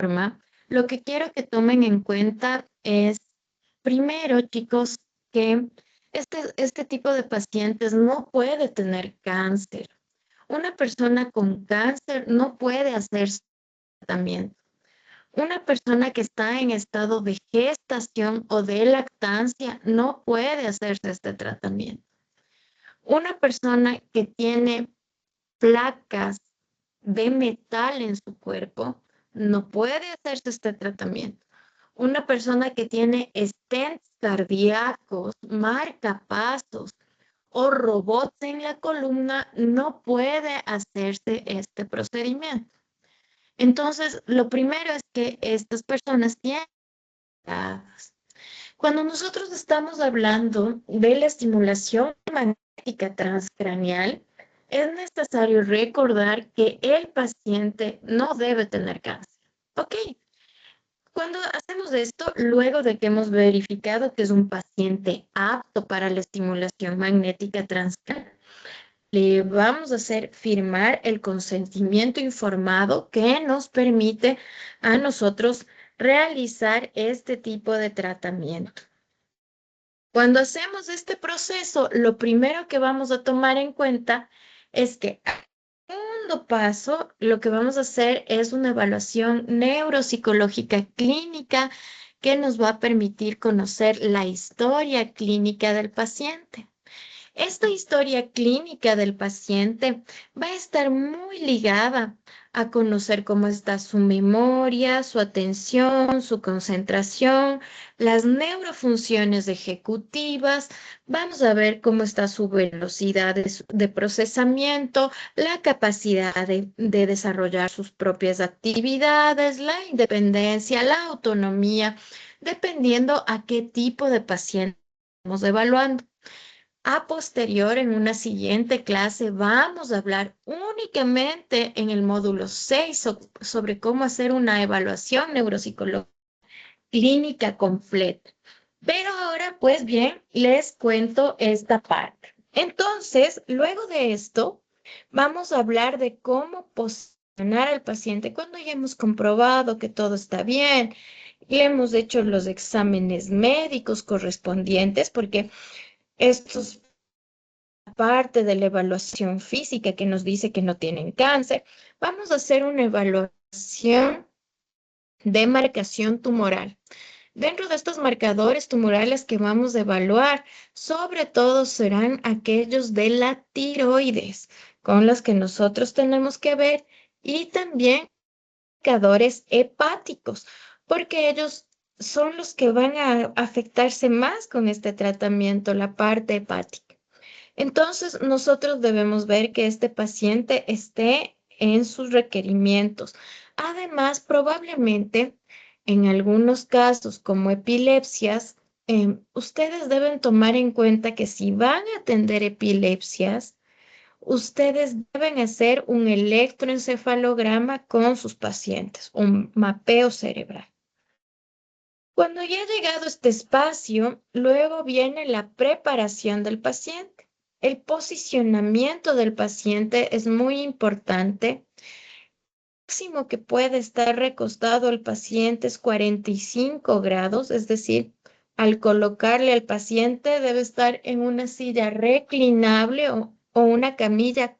forma, lo que quiero que tomen en cuenta es, primero, chicos, que este tipo de pacientes no puede tener cáncer. Una persona con cáncer no puede hacerse tratamiento. Una persona que está en estado de gestación o de lactancia no puede hacerse este tratamiento. Una persona que tiene placas de metal en su cuerpo no puede hacerse este tratamiento. Una persona que tiene stents cardíacos, marcapasos o robots en la columna no puede hacerse este procedimiento. Entonces, lo primero es que estas personas tienen. Cuando nosotros estamos hablando de la estimulación magnética transcraneal, es necesario recordar que el paciente no debe tener cáncer. ¿Ok? Cuando hacemos esto, luego de que hemos verificado que es un paciente apto para la estimulación magnética transcraneal, le vamos a hacer firmar el consentimiento informado que nos permite a nosotros realizar este tipo de tratamiento. Cuando hacemos este proceso, lo primero que vamos a tomar en cuenta es que al segundo paso, lo que vamos a hacer es una evaluación neuropsicológica clínica que nos va a permitir conocer la historia clínica del paciente. Esta historia clínica del paciente va a estar muy ligada a conocer cómo está su memoria, su atención, su concentración, las neurofunciones ejecutivas. Vamos a ver cómo está su velocidad de procesamiento, la capacidad de desarrollar sus propias actividades, la independencia, la autonomía, dependiendo a qué tipo de paciente estamos evaluando. A posterior, en una siguiente clase, vamos a hablar únicamente en el módulo 6 sobre cómo hacer una evaluación neuropsicológica clínica completa. Pero ahora, pues bien, les cuento esta parte. Entonces, luego de esto, vamos a hablar de cómo posicionar al paciente cuando ya hemos comprobado que todo está bien y hemos hecho los exámenes médicos correspondientes, porque estos parte de la evaluación física que nos dice que no tienen cáncer, vamos a hacer una evaluación de marcación tumoral. Dentro de estos marcadores tumorales que vamos a evaluar, sobre todo serán aquellos de la tiroides, con los que nosotros tenemos que ver, y también marcadores hepáticos, porque ellos son los que van a afectarse más con este tratamiento, la parte hepática. Entonces, nosotros debemos ver que este paciente esté en sus requerimientos. Además, probablemente en algunos casos como epilepsias, ustedes deben tomar en cuenta que si van a atender epilepsias, ustedes deben hacer un electroencefalograma con sus pacientes, un mapeo cerebral. Cuando ya ha llegado este espacio, luego viene la preparación del paciente. El posicionamiento del paciente es muy importante. El máximo que puede estar recostado el paciente es 45 grados, es decir, al colocarle al paciente debe estar en una silla reclinable o una camilla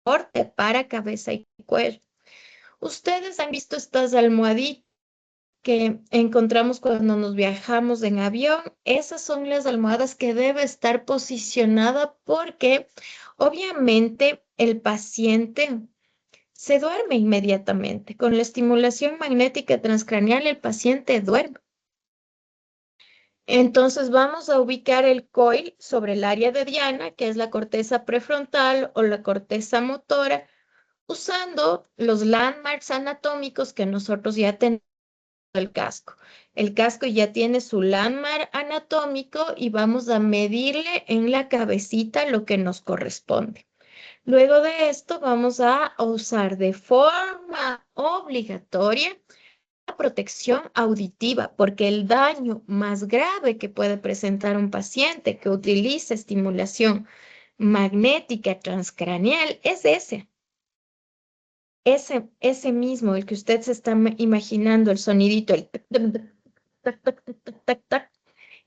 corte para cabeza y cuello. Ustedes han visto estas almohaditas que encontramos cuando nos viajamos en avión. Esas son las almohadas que debe estar posicionada porque obviamente el paciente se duerme inmediatamente. Con la estimulación magnética transcraneal el paciente duerme. Entonces vamos a ubicar el coil sobre el área de diana, que es la corteza prefrontal o la corteza motora, usando los landmarks anatómicos que nosotros ya tenemos el casco. El casco ya tiene su landmark anatómico y vamos a medirle en la cabecita lo que nos corresponde. Luego de esto vamos a usar de forma obligatoria la protección auditiva, porque el daño más grave que puede presentar un paciente que utiliza estimulación magnética transcraneal es ese. ese mismo, el que usted se está imaginando, el sonidito, el tac, tac, tac, tac, tac, tac, tac, tac,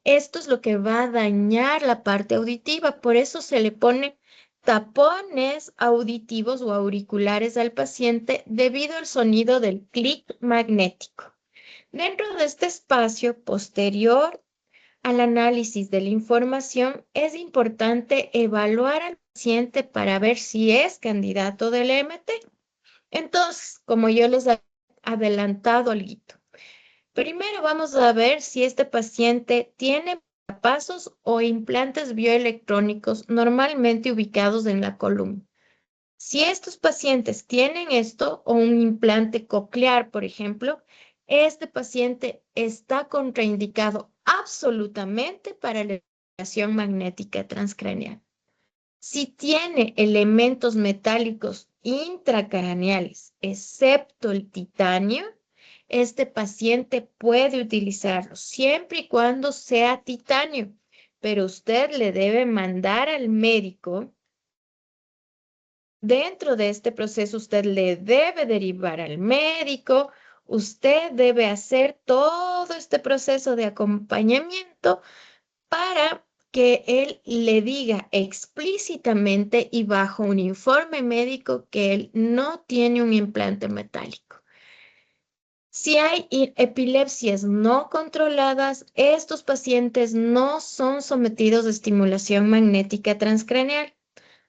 esto es lo que va a dañar la parte auditiva, por eso se le pone tapones auditivos o auriculares al paciente debido al sonido del clic magnético. Dentro de este espacio posterior al análisis de la información, es importante evaluar al paciente para ver si es candidato del EMT. Entonces, como yo les he adelantado algo, primero vamos a ver si este paciente tiene pasos o implantes bioelectrónicos normalmente ubicados en la columna. Si estos pacientes tienen esto o un implante coclear, por ejemplo, este paciente está contraindicado absolutamente para la irradiación magnética transcraneal. Si tiene elementos metálicos intracraneales, excepto el titanio, este paciente puede utilizarlo siempre y cuando sea titanio, pero usted le debe mandar al médico. Dentro de este proceso, usted le debe derivar al médico, usted debe hacer todo este proceso de acompañamiento para que él le diga explícitamente y bajo un informe médico que él no tiene un implante metálico. Si hay epilepsias no controladas, estos pacientes no son sometidos a estimulación magnética transcraneal.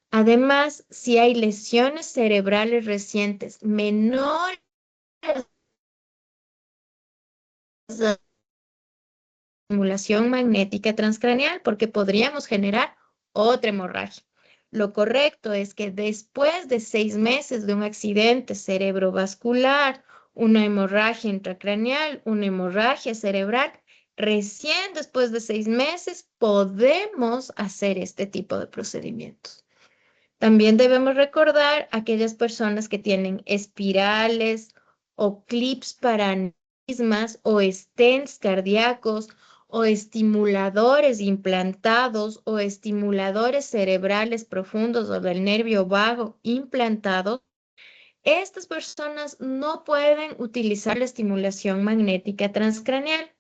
Además, si hay lesiones cerebrales recientes menores a estimulación magnética transcraneal, porque podríamos generar otra hemorragia. Lo correcto es que después de 6 meses de un accidente cerebrovascular, una hemorragia intracraneal, una hemorragia cerebral, recién después de 6 meses podemos hacer este tipo de procedimientos. También debemos recordar aquellas personas que tienen espirales o clips para aneurismas o stents cardíacos o estimuladores implantados o estimuladores cerebrales profundos o del nervio vago implantados. Estas personas no pueden utilizar la estimulación magnética transcraneal,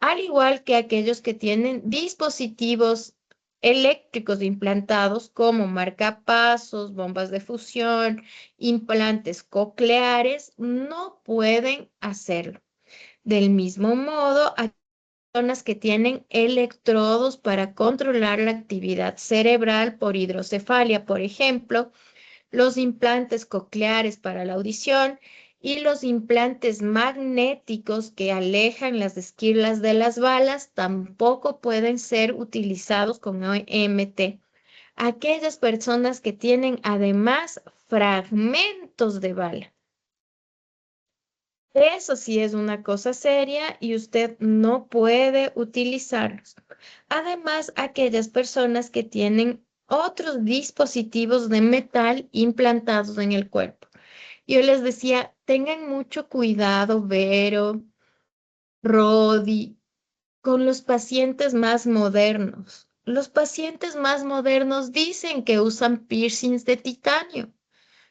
al igual que aquellos que tienen dispositivos eléctricos implantados como marcapasos, bombas de fusión, implantes cocleares, no pueden hacerlo. Del mismo modo, hay personas que tienen electrodos para controlar la actividad cerebral por hidrocefalia, por ejemplo, los implantes cocleares para la audición y los implantes magnéticos que alejan las esquirlas de las balas tampoco pueden ser utilizados con EMT. Aquellas personas que tienen además fragmentos de bala. Eso sí es una cosa seria y usted no puede utilizarlos. Además, aquellas personas que tienen otros dispositivos de metal implantados en el cuerpo. Yo les decía, tengan mucho cuidado, Vero, Rodi, con los pacientes más modernos. Los pacientes más modernos dicen que usan piercings de titanio,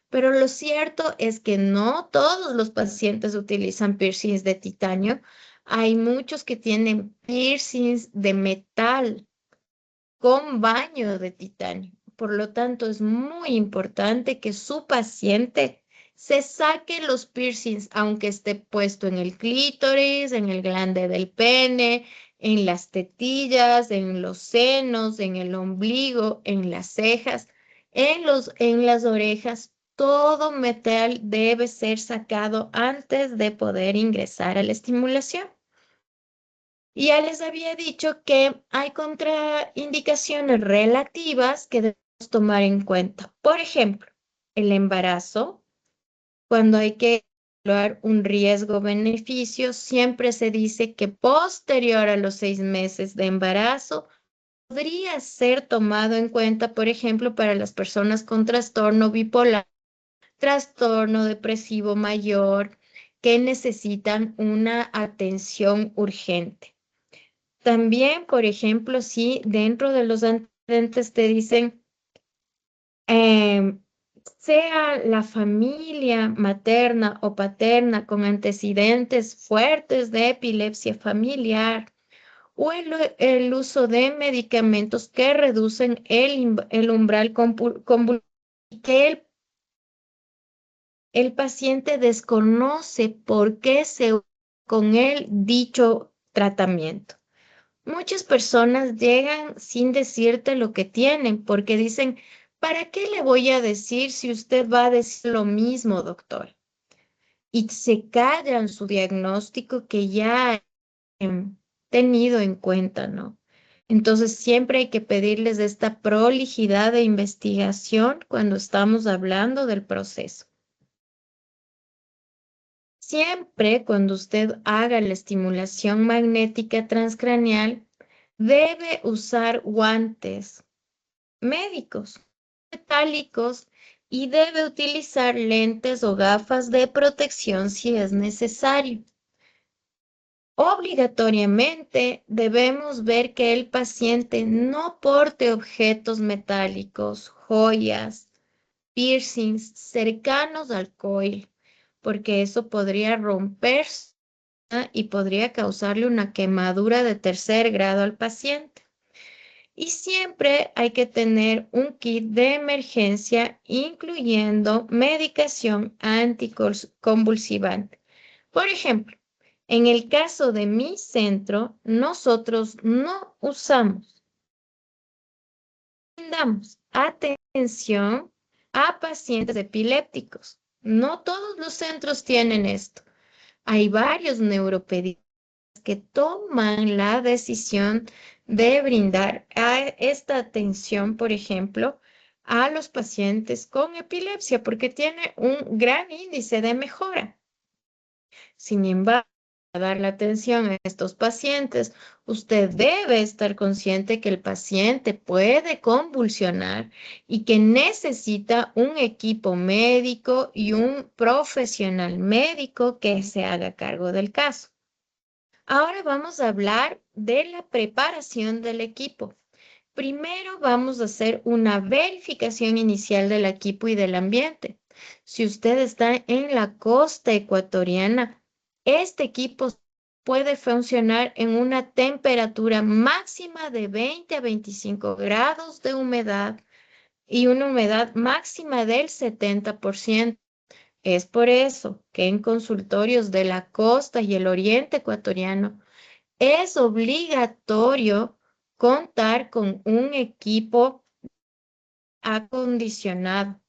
pero lo cierto es que no todos los pacientes utilizan piercings de titanio. Hay muchos que tienen piercings de metal con baño de titanio. Por lo tanto, es muy importante que su paciente se saque los piercings, aunque esté puesto en el clítoris, en el glande del pene, en las tetillas, en los senos, en el ombligo, en las cejas, en las orejas. Todo metal debe ser sacado antes de poder ingresar a la estimulación. Y ya les había dicho que hay contraindicaciones relativas que debemos tomar en cuenta. Por ejemplo, el embarazo, cuando hay que evaluar un riesgo-beneficio, siempre se dice que posterior a los 6 meses de embarazo podría ser tomado en cuenta, por ejemplo, para las personas con trastorno bipolar, trastorno depresivo mayor, que necesitan una atención urgente. También, por ejemplo, si dentro de los antecedentes te dicen sea la familia materna o paterna con antecedentes fuertes de epilepsia familiar o el uso de medicamentos que reducen el umbral convulsivo que el paciente desconoce por qué se usa con el dicho tratamiento. Muchas personas llegan sin decirte lo que tienen porque dicen, ¿para qué le voy a decir si usted va a decir lo mismo, doctor? Y se callan su diagnóstico que ya han tenido en cuenta, ¿no? Entonces siempre hay que pedirles esta prolijidad de investigación cuando estamos hablando del proceso. Siempre cuando usted haga la estimulación magnética transcraneal, debe usar guantes médicos metálicos y debe utilizar lentes o gafas de protección si es necesario. Obligatoriamente debemos ver que el paciente no porte objetos metálicos, joyas, piercings cercanos al coil, porque eso podría romperse y podría causarle una quemadura de tercer grado al paciente. Y siempre hay que tener un kit de emergencia, incluyendo medicación anticonvulsivante. Por ejemplo, en el caso de mi centro, nosotros no damos atención a pacientes epilépticos. No todos los centros tienen esto. Hay varios neuropediatras que toman la decisión de brindar esta atención, por ejemplo, a los pacientes con epilepsia, porque tiene un gran índice de mejora. Sin embargo, para dar la atención a estos pacientes, usted debe estar consciente que el paciente puede convulsionar y que necesita un equipo médico y un profesional médico que se haga cargo del caso. Ahora vamos a hablar de la preparación del equipo. Primero vamos a hacer una verificación inicial del equipo y del ambiente. Si usted está en la costa ecuatoriana, este equipo puede funcionar en una temperatura máxima de 20 a 25 grados de humedad y una humedad máxima del 70%. Es por eso que en consultorios de la costa y el oriente ecuatoriano es obligatorio contar con un equipo acondicionado.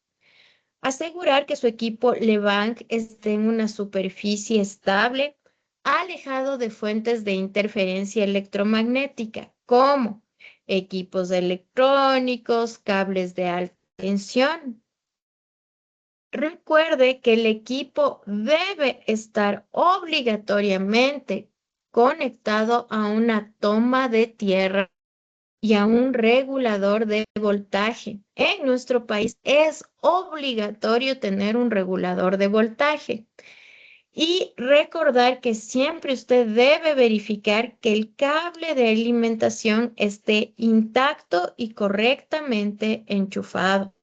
Asegurar que su equipo LeBanc esté en una superficie estable, alejado de fuentes de interferencia electromagnética, como equipos electrónicos, cables de alta tensión. Recuerde que el equipo debe estar obligatoriamente conectado a una toma de tierra y a un regulador de voltaje. En nuestro país es obligatorio tener un regulador de voltaje. Y recordar que siempre usted debe verificar que el cable de alimentación esté intacto y correctamente enchufado.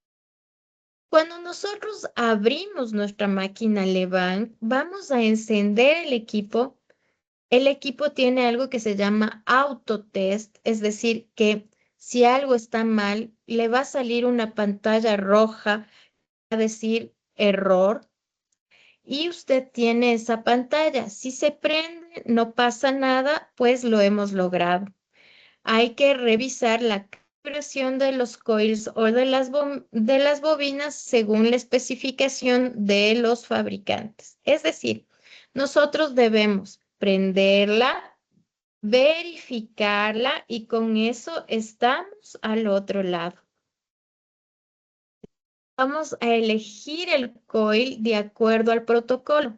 Cuando nosotros abrimos nuestra máquina Levan, vamos a encender el equipo. El equipo tiene algo que se llama autotest, es decir, que si algo está mal, le va a salir una pantalla roja a decir error y usted tiene esa pantalla. Si se prende, no pasa nada, pues lo hemos logrado. Hay que revisar la calibración de los coils o de las bobinas según la especificación de los fabricantes. Es decir, nosotros debemos prenderla, verificarla y con eso estamos al otro lado. Vamos a elegir el coil de acuerdo al protocolo.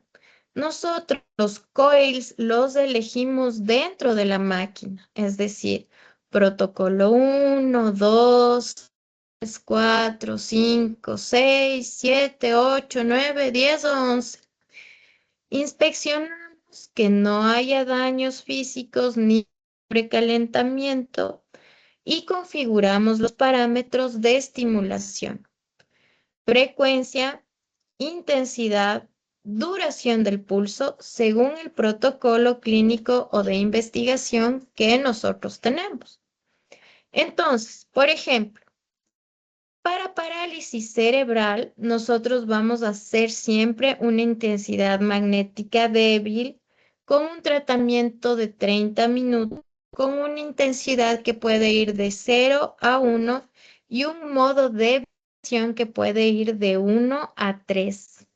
Nosotros los coils los elegimos dentro de la máquina, es decir, protocolo 1, 2, 3, 4, 5, 6, 7, 8, 9, 10 o 11. Inspeccionamos que no haya daños físicos ni precalentamiento y configuramos los parámetros de estimulación. frecuencia, intensidad, duración del pulso según el protocolo clínico o de investigación que nosotros tenemos. Entonces, por ejemplo, para parálisis cerebral, nosotros vamos a hacer siempre una intensidad magnética débil con un tratamiento de 30 minutos, con una intensidad que puede ir de 0 a 1 y un modo de vibración que puede ir de 1 a 3.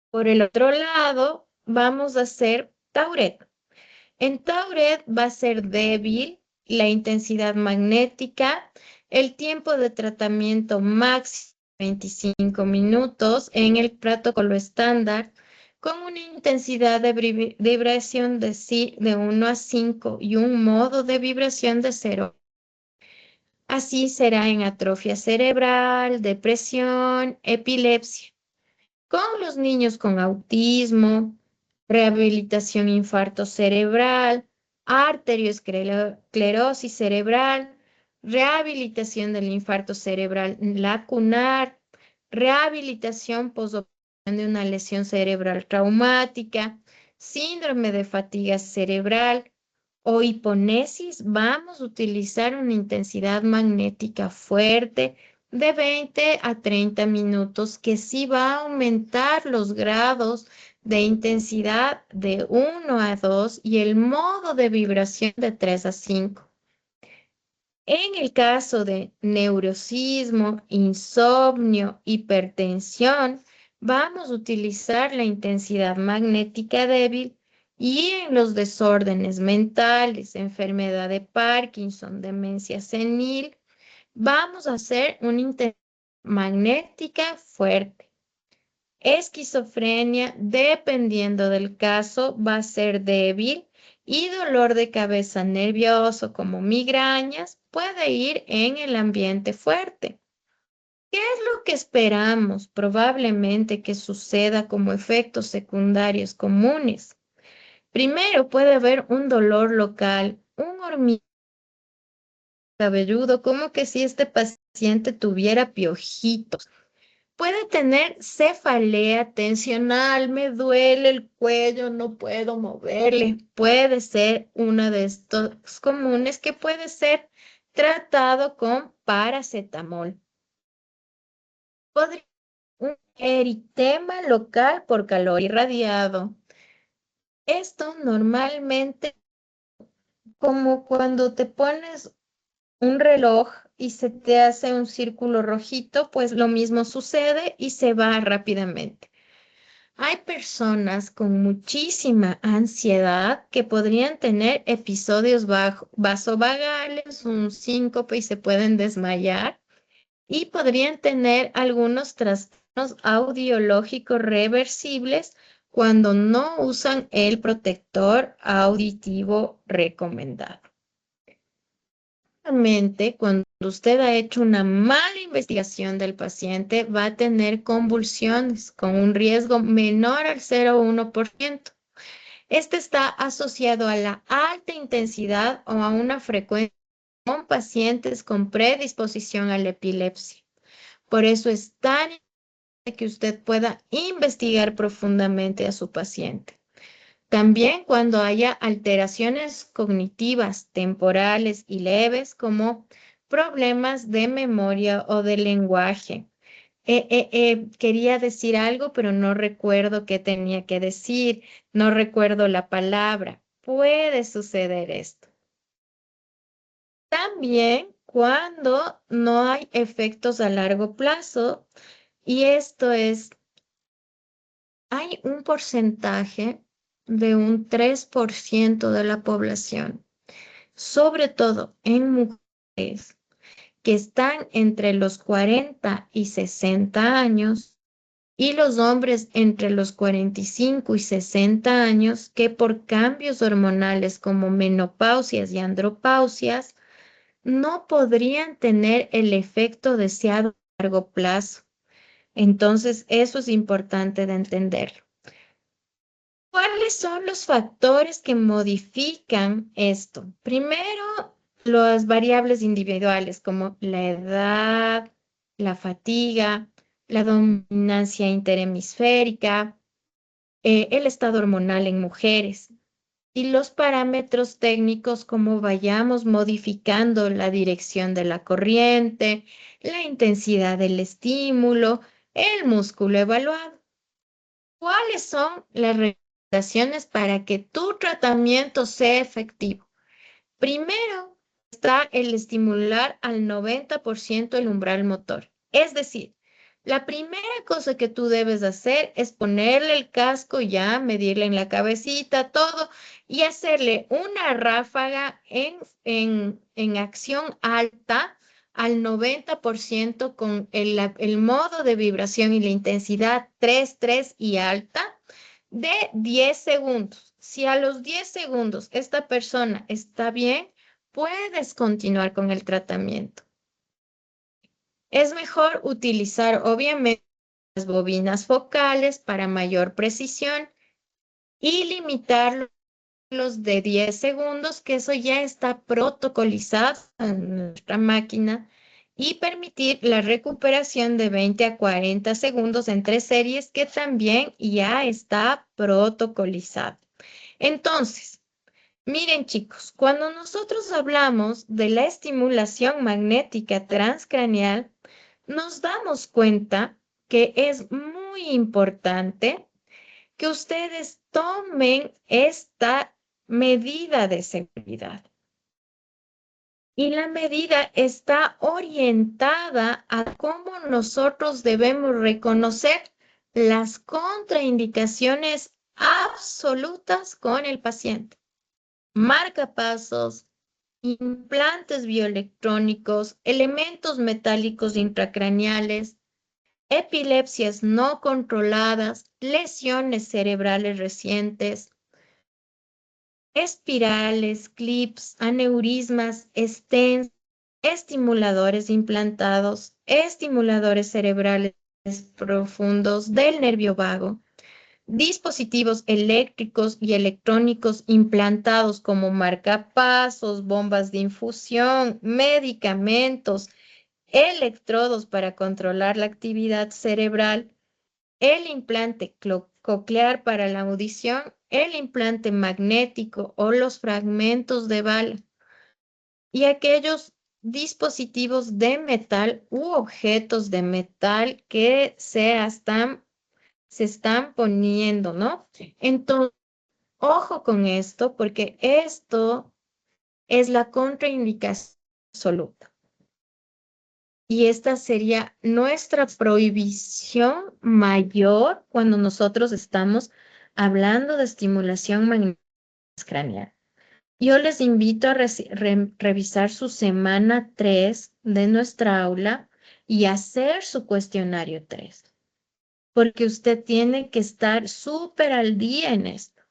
Por el otro lado, vamos a hacer Tauret. En Tauret va a ser débil la intensidad magnética, el tiempo de tratamiento máximo 25 minutos en el protocolo estándar, con una intensidad de vibración de 1 a 5 y un modo de vibración de 0. Así será en atrofia cerebral, depresión, epilepsia. Con los niños con autismo, rehabilitación infarto cerebral, arteriosclerosis cerebral, rehabilitación del infarto cerebral lacunar, rehabilitación posoperativa de una lesión cerebral traumática, síndrome de fatiga cerebral o hiponesis, vamos a utilizar una intensidad magnética fuerte de 20 a 30 minutos, que sí va a aumentar los grados de intensidad de 1 a 2 y el modo de vibración de 3 a 5. En el caso de neurosismo, insomnio, hipertensión, vamos a utilizar la intensidad magnética débil, y en los desórdenes mentales, enfermedad de Parkinson, demencia senil, vamos a hacer una intensidad magnética fuerte. Esquizofrenia, dependiendo del caso, va a ser débil, y dolor de cabeza nervioso como migrañas puede ir en el ambiente fuerte. ¿Qué es lo que esperamos probablemente que suceda como efectos secundarios comunes? Primero puede haber un dolor local, un hormigueo cabelludo, como que si este paciente tuviera piojitos. Puede tener cefalea tensional, me duele el cuello, no puedo moverle. Puede ser uno de estos comunes que puede ser tratado con paracetamol. Podría ser un eritema local por calor irradiado. Esto normalmente, como cuando te pones un reloj y se te hace un círculo rojito, pues lo mismo sucede y se va rápidamente. Hay personas con muchísima ansiedad que podrían tener episodios vasovagales, un síncope y se pueden desmayar, y podrían tener algunos trastornos audiológicos reversibles cuando no usan el protector auditivo recomendado. Realmente, cuando usted ha hecho una mala investigación del paciente, va a tener convulsiones con un riesgo menor al 0,1%. Este está asociado a la alta intensidad o a una frecuencia con pacientes con predisposición a la epilepsia. Por eso es tan importante que usted pueda investigar profundamente a su paciente. También cuando haya alteraciones cognitivas temporales y leves, como problemas de memoria o de lenguaje. Quería decir algo, pero no recuerdo qué tenía que decir, no recuerdo la palabra. Puede suceder esto. También cuando no hay efectos a largo plazo, y esto es, hay un porcentaje de un 3% de la población, sobre todo en mujeres que están entre los 40 y 60 años, y los hombres entre los 45 y 60 años, que por cambios hormonales como menopausias y andropausias no podrían tener el efecto deseado a largo plazo. Entonces, eso es importante de entenderlo. ¿Cuáles son los factores que modifican esto? Primero, las variables individuales como la edad, la fatiga, la dominancia interhemisférica, el estado hormonal en mujeres y los parámetros técnicos como vayamos modificando la dirección de la corriente, la intensidad del estímulo, el músculo evaluado. ¿Cuáles son las recomendaciones para que tu tratamiento sea efectivo? Primero está el estimular al 90% el umbral motor. Es decir, la primera cosa que tú debes hacer es ponerle el casco ya, medirle en la cabecita, todo, y hacerle una ráfaga en acción alta al 90% con el modo de vibración y la intensidad 3 3 y alta de 10 segundos. Si a los 10 segundos esta persona está bien, puedes continuar con el tratamiento. Es mejor utilizar, obviamente, las bobinas focales para mayor precisión y limitar los de 10 segundos, que eso ya está protocolizado en nuestra máquina, y permitir la recuperación de 20 a 40 segundos entre series, que también ya está protocolizado. Entonces, miren chicos, cuando nosotros hablamos de la estimulación magnética transcraneal, nos damos cuenta que es muy importante que ustedes tomen esta medida de seguridad. Y la medida está orientada a cómo nosotros debemos reconocer las contraindicaciones absolutas con el paciente. Marcapasos, implantes bioelectrónicos, elementos metálicos intracraneales, epilepsias no controladas, lesiones cerebrales recientes, espirales, clips, aneurismas, stents, estimuladores implantados, estimuladores cerebrales profundos del nervio vago, dispositivos eléctricos y electrónicos implantados como marcapasos, bombas de infusión, medicamentos, electrodos para controlar la actividad cerebral, el implante coclear para la audición, el implante magnético o los fragmentos de bala y aquellos dispositivos de metal u objetos de metal que se están poniendo, ¿no? Entonces, ojo con esto, porque esto es la contraindicación absoluta. Y esta sería nuestra prohibición mayor cuando nosotros estamos hablando de estimulación magnética craneal. Yo les invito a revisar su semana 3 de nuestra aula y hacer su cuestionario 3, porque usted tiene que estar súper al día en esto,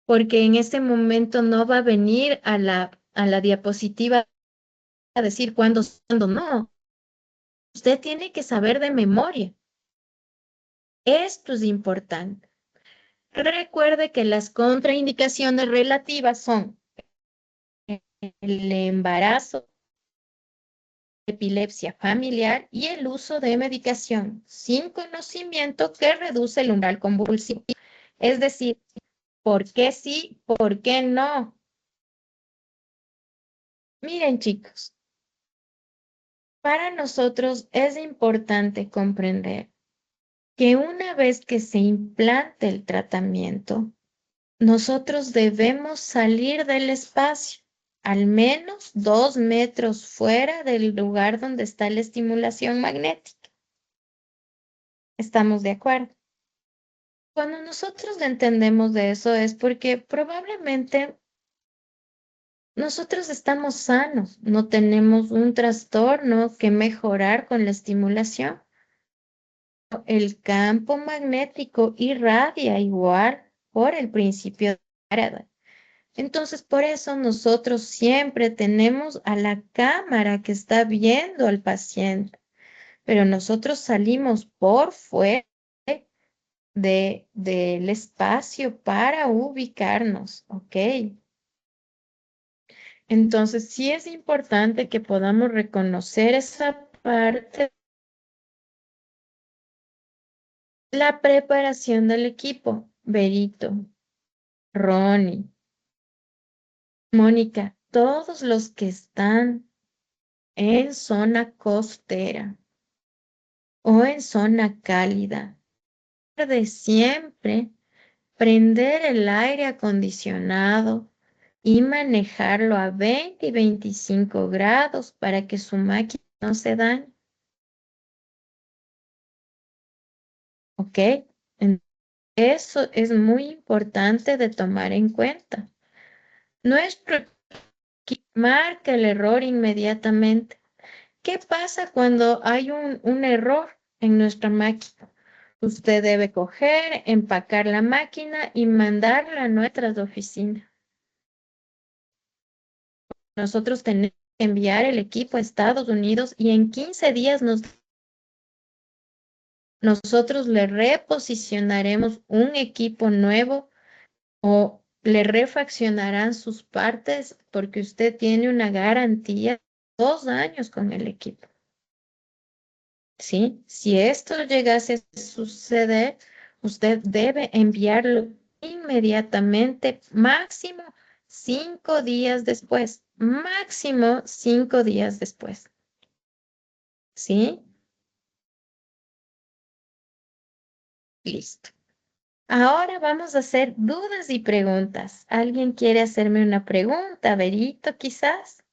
porque en este momento no va a venir a la diapositiva a decir cuándo no. Usted tiene que saber de memoria. Esto es importante. Recuerde que las contraindicaciones relativas son el embarazo, epilepsia familiar y el uso de medicación sin conocimiento que reduce el umbral convulsivo. Es decir, ¿por qué sí? ¿Por qué no? Miren, chicos, para nosotros es importante comprender que una vez que se implante el tratamiento, nosotros debemos salir del espacio, al menos 2 metros fuera del lugar donde está la estimulación magnética. ¿Estamos de acuerdo? Cuando nosotros entendemos de eso es porque probablemente nosotros estamos sanos, no tenemos un trastorno que mejorar con la estimulación. El campo magnético irradia igual por el principio de Faraday. Entonces, por eso nosotros siempre tenemos a la cámara que está viendo al paciente, pero nosotros salimos por fuera del espacio para ubicarnos, ¿ok? Entonces, sí es importante que podamos reconocer esa parte, la preparación del equipo. Berito, Ronnie, Mónica, todos los que están en zona costera o en zona cálida, de siempre prender el aire acondicionado y manejarlo a 20 y 25 grados para que su máquina no se dañe. ¿Ok? Eso es muy importante de tomar en cuenta. Nuestro equipo marca el error inmediatamente. ¿Qué pasa cuando hay un error en nuestra máquina? Usted debe coger, empacar la máquina y mandarla a nuestras oficinas. Nosotros tenemos que enviar el equipo a Estados Unidos y en 15 días nosotros le reposicionaremos un equipo nuevo o le refaccionarán sus partes porque usted tiene una garantía de 2 años con el equipo. ¿Sí? Si esto llegase a suceder, usted debe enviarlo inmediatamente, máximo 5 días después, máximo 5 días después. ¿Sí? Listo. Ahora vamos a hacer dudas y preguntas. ¿Alguien quiere hacerme una pregunta? Verito, quizás.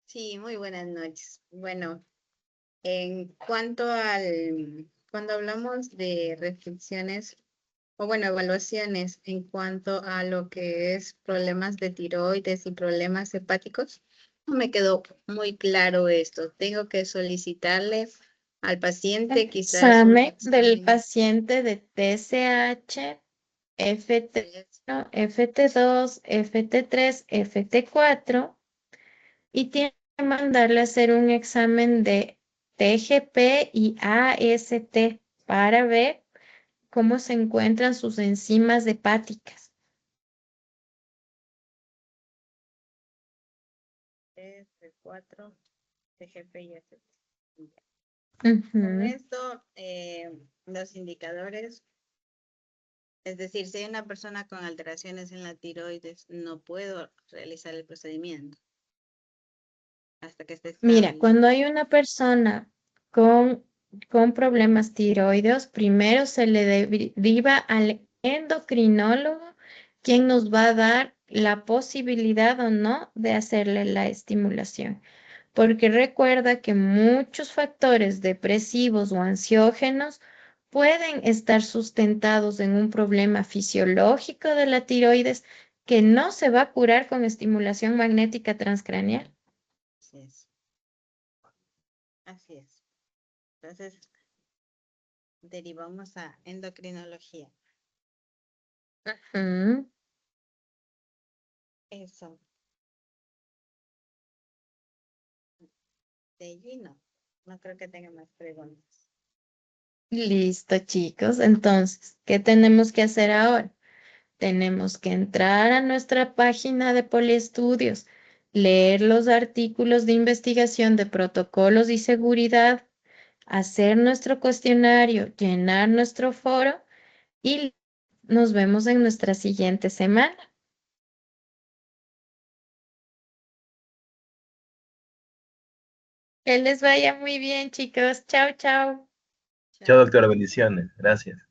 Sí, muy buenas noches. Bueno, en cuanto cuando hablamos de restricciones, o bueno, evaluaciones en cuanto a lo que es problemas de tiroides y problemas hepáticos, no me quedó muy claro esto. Tengo que solicitarle al paciente quizás un Examen del examen paciente de TSH, FT1, FT2, FT3, FT4 y tiene que mandarle a hacer un examen de TGP y AST para ver cómo se encuentran sus enzimas hepáticas. F4, TGP y ACT. Con Ujú. esto, los indicadores, es decir, si hay una persona con alteraciones en la tiroides, no puedo realizar el procedimiento hasta que esté Mira, estable. cuando hay una persona con, con problemas tiroides, primero se le deriva al endocrinólogo, quien nos va a dar la posibilidad o no de hacerle la estimulación. Porque recuerda que muchos factores depresivos o ansiógenos pueden estar sustentados en un problema fisiológico de la tiroides que no se va a curar con estimulación magnética transcraneal. Así es. Así es. Entonces, derivamos a endocrinología. Ujú. Eso. De allí no. No creo que tenga más preguntas. Listo, chicos. Entonces, ¿qué tenemos que hacer ahora? Tenemos que entrar a nuestra página de Poliestudios, leer los artículos de investigación de protocolos y seguridad, hacer nuestro cuestionario, llenar nuestro foro y nos vemos en nuestra siguiente semana. Que les vaya muy bien, chicos. Chao, chao. Chao, Chao. doctora, bendiciones. Gracias.